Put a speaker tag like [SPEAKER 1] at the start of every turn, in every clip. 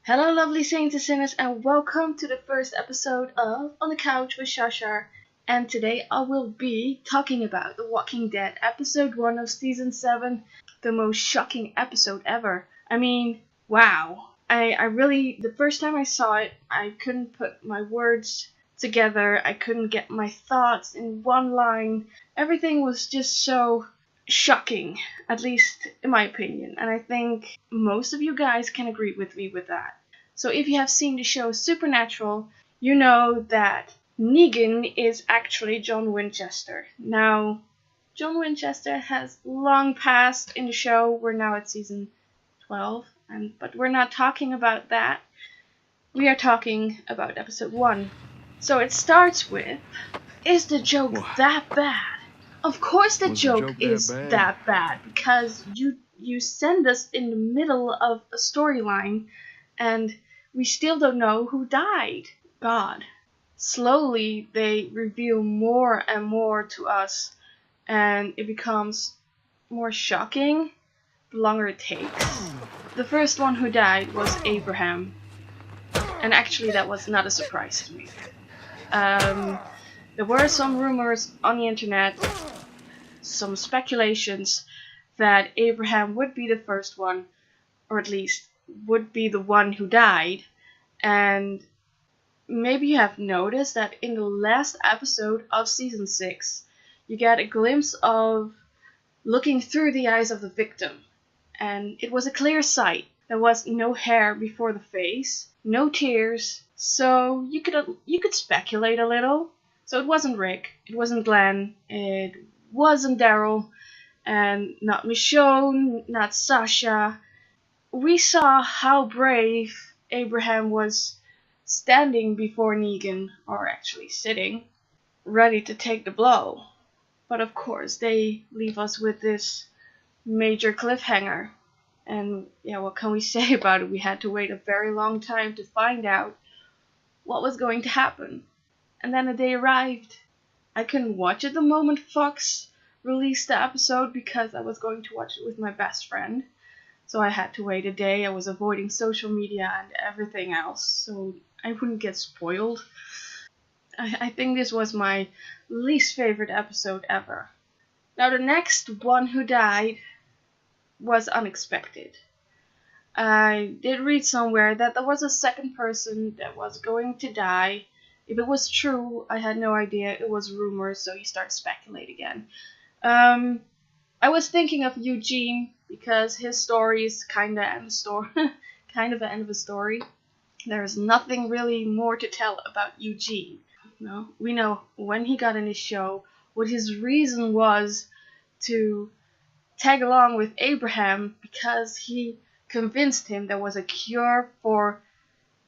[SPEAKER 1] Hello lovely saints and sinners, and welcome to the first episode of On the Couch with SharSjar. And today I will be talking about The Walking Dead episode 1 of season 7, the most shocking episode ever. I mean, wow. I really, the first time I saw it, I couldn't put my words together. I couldn't get my thoughts in one line. Everything was just so shocking, at least in my opinion, and I think most of you guys can agree with me with that. So if you have seen the show Supernatural, you know that Negan is actually John Winchester. Now, John Winchester has long passed in the show. We're now at season 12, but we're not talking about that. We are talking about episode 1. So it starts with, is the joke that bad? Of course the joke is that bad, because you send us in the middle of a storyline and we still don't know who died. God. Slowly they reveal more and more to us, and it becomes more shocking the longer it takes. The first one who died was Abraham, and actually that was not a surprise to me. There were some rumors on the internet, some speculations that Abraham would be the first one, or at least would be the one who died. And maybe you have noticed that in the last episode of season 6, you get a glimpse of looking through the eyes of the victim. And it was a clear sight. There was no hair before the face, no tears, so you could speculate a little. So it wasn't Rick, it wasn't Glenn, it wasn't Daryl, and not Michonne, not Sasha. We saw how brave Abraham was standing before Negan, or actually sitting, ready to take the blow. But of course, they leave us with this major cliffhanger. And yeah, what can we say about it? We had to wait a very long time to find out what was going to happen. And then the day arrived. I couldn't watch it the moment Fox released the episode because I was going to watch it with my best friend. So I had to wait a day. I was avoiding social media and everything else so I wouldn't get spoiled. I think this was my least favorite episode ever. Now the next one who died was unexpected. I did read somewhere that there was a second person that was going to die. If it was true, I had no idea. It was rumors, so you start speculating again. I was thinking of Eugene because his story is kind of the end of a story. There's nothing really more to tell about Eugene. No, we know when he got in his show, what his reason was to tag along with Abraham, because he convinced him there was a cure for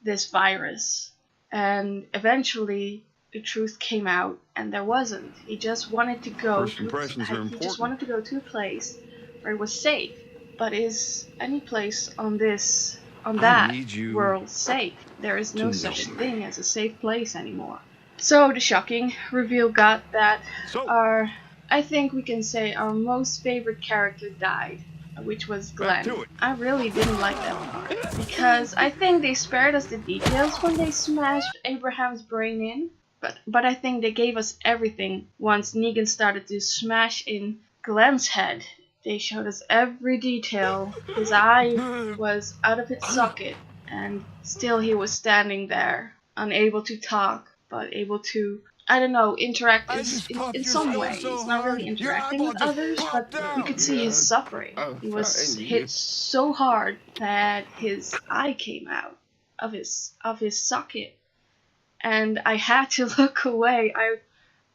[SPEAKER 1] this virus. And eventually the truth came out, and there wasn't. He just wanted to go to a place where it was safe. But is any place on that world safe? There is no such thing as a safe place anymore. So the shocking reveal got that I think we can say our most favorite character died, which was Glenn. I really didn't like that part, because I think they spared us the details when they smashed Abraham's brain in, but I think they gave us everything once Negan started to smash in Glenn's head. They showed us every detail. His eye was out of its socket, and still he was standing there, unable to talk, but able to, I don't know, interact in some way. He's not really interacting with others, but you could see his suffering. He was hit so hard that his eye came out of his socket, and I had to look away.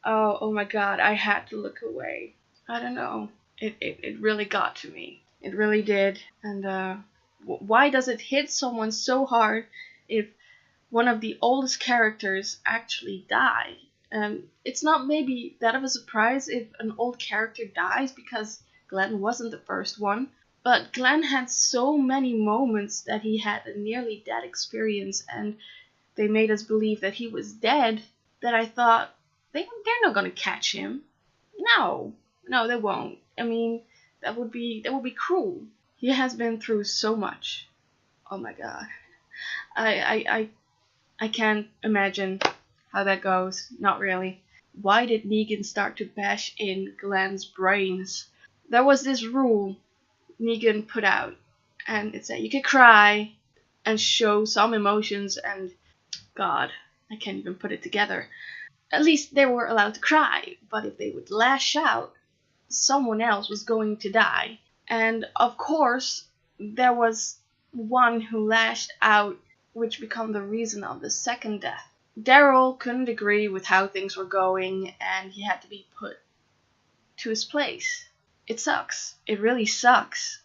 [SPEAKER 1] Oh my God, I had to look away. I don't know. It really got to me. It really did. And why does it hit someone so hard if one of the oldest characters actually died? It's not maybe that of a surprise if an old character dies, because Glenn wasn't the first one. But Glenn had so many moments that he had a nearly dead experience, and they made us believe that he was dead, that I thought, they're not gonna catch him. No, they won't. I mean, that would be cruel. He has been through so much. Oh my God. I can't imagine how that goes. Not really. Why did Negan start to bash in Glenn's brains? There was this rule Negan put out, and it said you could cry and show some emotions, and God, I can't even put it together. At least they were allowed to cry, but if they would lash out, someone else was going to die. And of course, there was one who lashed out, which became the reason of the second death. Daryl couldn't agree with how things were going, and he had to be put to his place. It sucks. It really sucks.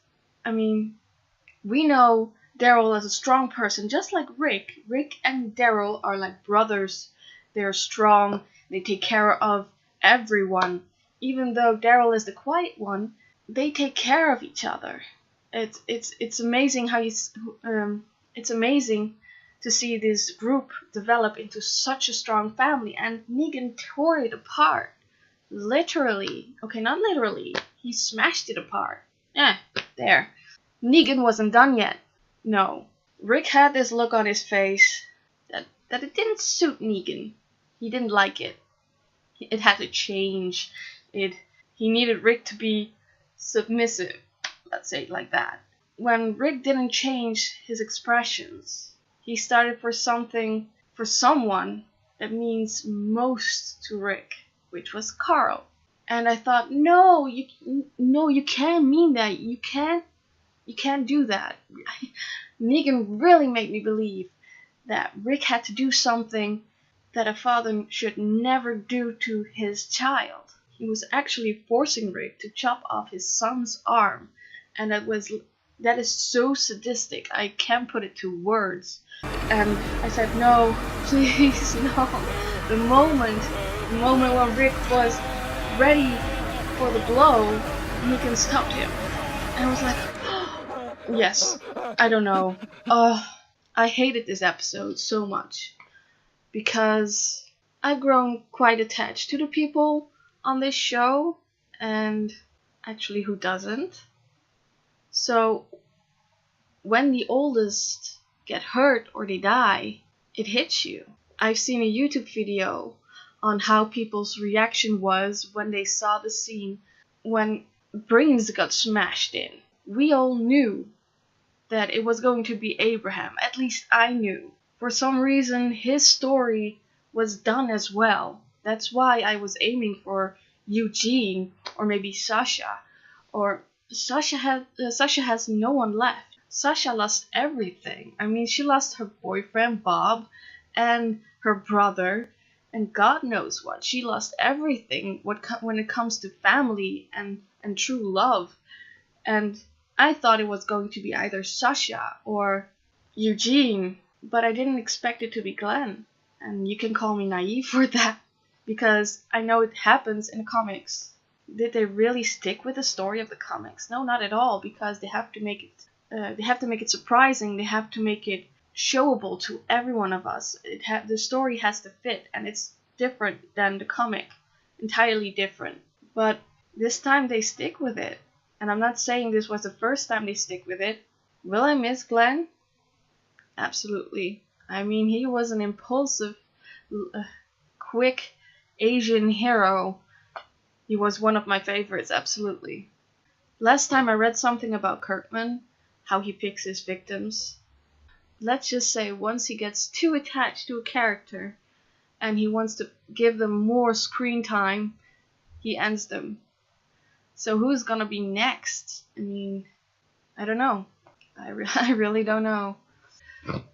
[SPEAKER 1] I mean, we know Daryl is a strong person, just like Rick. Rick and Daryl are like brothers. They're strong. They take care of everyone. Even though Daryl is the quiet one, they take care of each other. It's amazing how it's amazing to see this group develop into such a strong family, and Negan tore it apart. Literally. Okay, not literally. He smashed it apart. There. Negan wasn't done yet. No. Rick had this look on his face that it didn't suit Negan. He didn't like it. It had to change. He needed Rick to be submissive. Let's say it like that. When Rick didn't change his expressions, he started for someone that means most to Rick, which was Carl. And I thought, no, you can't mean that. You can't do that. Negan really made me believe that Rick had to do something that a father should never do to his child. He was actually forcing Rick to chop off his son's arm, and that is so sadistic. I can't put it to words. And I said, no, please, no. The moment when Rick was ready for the blow, Negan stopped him. And I was like, yes, I don't know. I hated this episode so much because I've grown quite attached to the people on this show, and actually, who doesn't? So when the oldest get hurt or they die, it hits you. I've seen a YouTube video on how people's reaction was when they saw the scene when brains got smashed in. We all knew that it was going to be Abraham. At least I knew. For some reason, his story was done as well. That's why I was aiming for Eugene or maybe Sasha. Or Sasha has no one left. Sasha lost everything. I mean, she lost her boyfriend Bob and her brother, and God knows what. She lost everything when it comes to family and true love. And I thought it was going to be either Sasha or Eugene, but I didn't expect it to be Glenn. And you can call me naive for that, because I know it happens in the comics. Did they really stick with the story of the comics? No, not at all, because they have to make it surprising. They have to make it showable to every one of us. The story has to fit, and it's different than the comic, entirely different. But this time they stick with it, and I'm not saying this was the first time they stick with it. Will I miss Glenn? Absolutely. I mean, he was an impulsive, quick Asian hero. He was one of my favorites, absolutely. Last time I read something about Kirkman, how he picks his victims. Let's just say once he gets too attached to a character and he wants to give them more screen time, he ends them. So who's gonna be next? I mean, I don't know. I really don't know.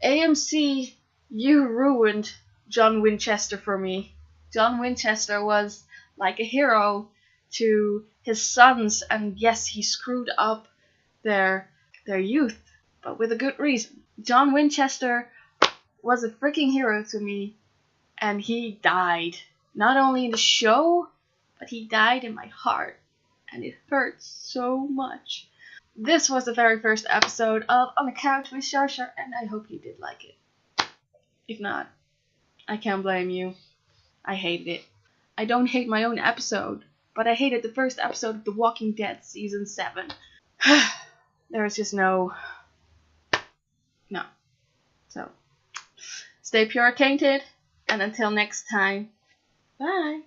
[SPEAKER 1] AMC, you ruined John Winchester for me. John Winchester was like a hero to his sons, and yes, he screwed up their youth, but with a good reason. John Winchester was a freaking hero to me, and he died. Not only in the show, but he died in my heart, and it hurts so much. This was the very first episode of On the Couch with SharSjar, and I hope you did like it. If not, I can't blame you. I hated it. I don't hate my own episode, but I hated the first episode of The Walking Dead Season 7. There was just no. So, Stay pure tainted, and until next time, bye.